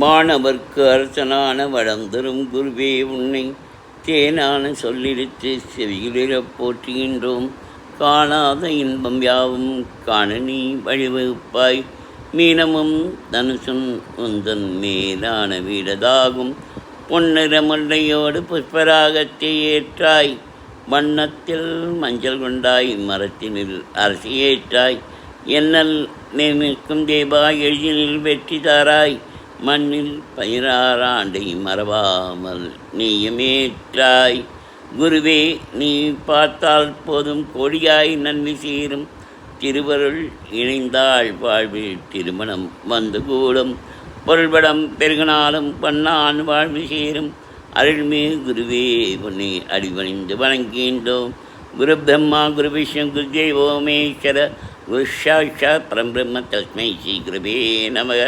மாணவர்க்கு அரசனான வளந்தரும் குருவே உன்னை தேனான சொல்லிருத்து செவிகளிரப் போற்றுகின்றோம். காணாத இன்பம் யாவும் காண நீ வழிவகுப்பாய். மீனமும் தனுசும் உந்தன் மேலான வீடதாகும். பொன்னிற முல்லையோடு புஷ்பராகத்தை ஏற்றாய். வண்ணத்தில் மஞ்சள் கொண்டாய் மரத்தினில் அரசி ஏற்றாய். என்னல் நினைக்கும் தேவா எழிலில் வெற்றி தாராய். மண்ணில் 16 ஆண்டை மறவாமல் நீயுமேற்றாய். குருவே, நீ பார்த்தால் போதும் கொடியாய் நன்மை சேரும். திருவருள் இணைந்தாள் வாழ்வில் திருமணம் வந்து கூடும். பொருள்படம் பெருகினாலும் பொன்னான் வாழ்வு சேரும். அருள்மிகு குருவே, உன்னை அடிபணிந்து வணங்குகின்றோம். குரு பிரம்மா குரு விஷ்ணு குரு தேவோ மகேஸ்வர குரு சாட்சாத் பரம்பிரம்ம தஸ்மை ஸ்ரீ குருவே நமக.